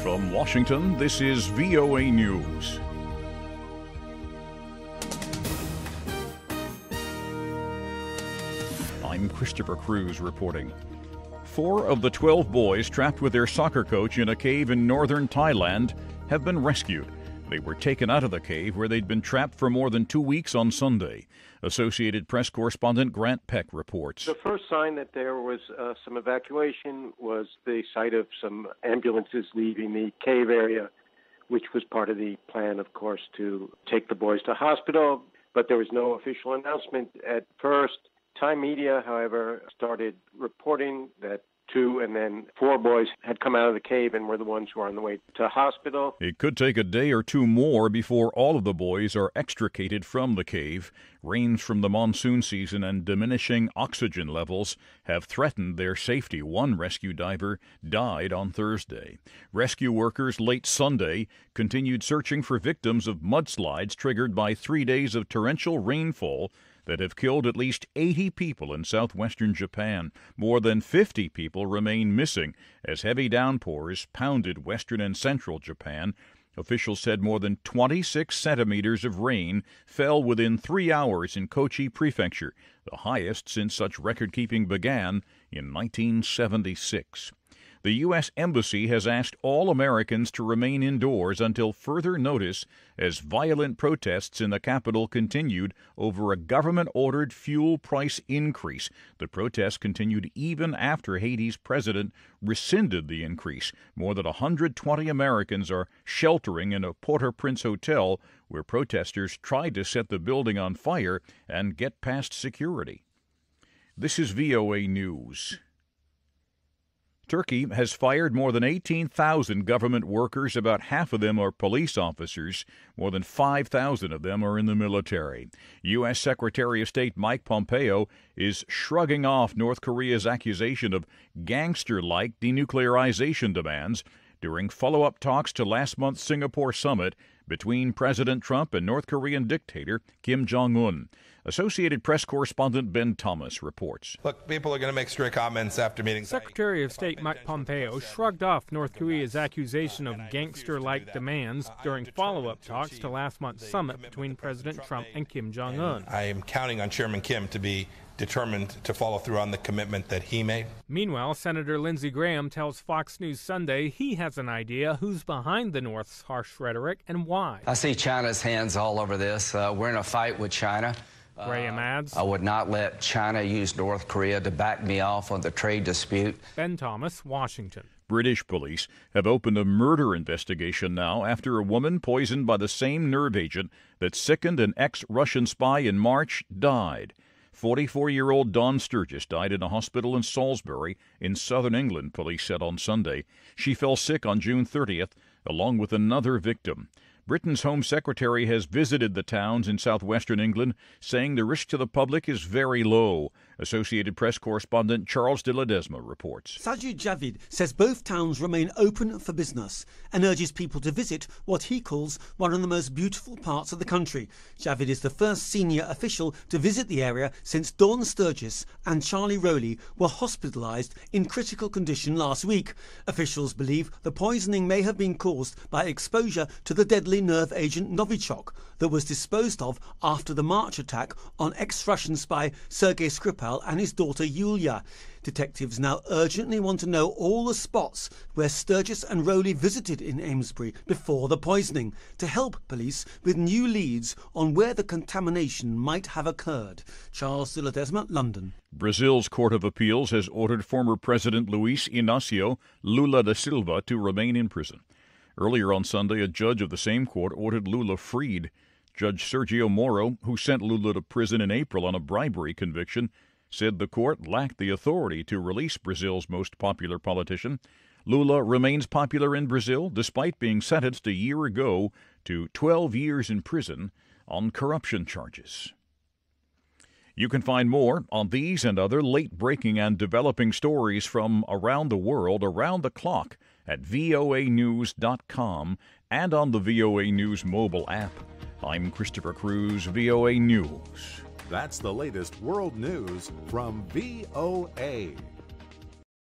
From Washington, this is VOA News. I'm Christopher Cruz reporting. 4 of the 12 boys trapped with their soccer coach in a cave in northern Thailand have been rescued. They were taken out of the cave where they'd been trapped for more than 2 weeks on Sunday. Associated Press correspondent Grant Peck reports. The first sign that there was some evacuation was the sight of some ambulances leaving the cave area, which was part of the plan, of course, to take the boys to hospital. But there was no official announcement at first. Thai media, however, started reporting that 2 and then 4 boys had come out of the cave and were the ones who are on the way to hospital. It could take a day or 2 more before all of the boys are extricated from the cave. Rains from the monsoon season and diminishing oxygen levels have threatened their safety. One rescue diver died on Thursday. Rescue workers late Sunday continued searching for victims of mudslides triggered by 3 days of torrential rainfall that have killed at least 80 people in southwestern Japan. More than 50 people remain missing as heavy downpours pounded western and central Japan. Officials said more than 26 centimeters of rain fell within 3 hours in Kochi Prefecture, the highest since such record-keeping began in 1976. The U.S. Embassy has asked all Americans to remain indoors until further notice as violent protests in the capital continued over a government-ordered fuel price increase. The protests continued even after Haiti's president rescinded the increase. More than 120 Americans are sheltering in a Port-au-Prince hotel where protesters tried to set the building on fire and get past security. This is VOA News. Turkey has fired more than 18,000 government workers. About half of them are police officers. More than 5,000 of them are in the military. U.S. Secretary of State Mike Pompeo is shrugging off North Korea's accusation of gangster-like denuclearization demands during follow-up talks to last month's Singapore summit between President Trump and North Korean dictator Kim Jong-un. Associated Press correspondent Ben Thomas reports. Look, people are going to make stray comments after meeting. Secretary of State Mike Pompeo shrugged off North Korea's accusation of gangster-like demands during follow-up talks to last month's summit between President Trump and Kim Jong-un. I am counting on Chairman Kim to be determined to follow through on the commitment that he made. Meanwhile, Senator Lindsey Graham tells Fox News Sunday he has an idea who's behind the North's harsh rhetoric and why. I see China's hands all over this. We're in a fight with China. Graham adds, I would not let China use North Korea to back me off on the trade dispute. Ben Thomas, Washington. British police have opened a murder investigation now after a woman poisoned by the same nerve agent that sickened an ex-Russian spy in March died. 44-year-old Dawn Sturgis died in a hospital in Salisbury in southern England, police said on Sunday. She fell sick on June 30th, along with another victim. Britain's Home Secretary has visited the towns in southwestern England, saying the risk to the public is very low. Associated Press correspondent Charles de Ledesma reports. Sajid Javid says both towns remain open for business and urges people to visit what he calls one of the most beautiful parts of the country. Javid is the first senior official to visit the area since Dawn Sturgis and Charlie Rowley were hospitalised in critical condition last week. Officials believe the poisoning may have been caused by exposure to the deadly nerve agent Novichok that was disposed of after the March attack on ex-Russian spy Sergei Skripal and his daughter Yulia. Detectives now urgently want to know all the spots where Sturgis and Rowley visited in Amesbury before the poisoning to help police with new leads on where the contamination might have occurred. Charles de Ledesma, London. Brazil's Court of Appeals has ordered former President Luiz Inácio Lula da Silva to remain in prison. Earlier on Sunday, a judge of the same court ordered Lula freed. Judge Sergio Moro, who sent Lula to prison in April on a bribery conviction, said the court lacked the authority to release Brazil's most popular politician. Lula remains popular in Brazil despite being sentenced a year ago to 12 years in prison on corruption charges. You can find more on these and other late-breaking and developing stories from around the world around the clock at voanews.com and on the VOA News mobile app. I'm Christopher Cruz, VOA News. That's the latest world news from VOA.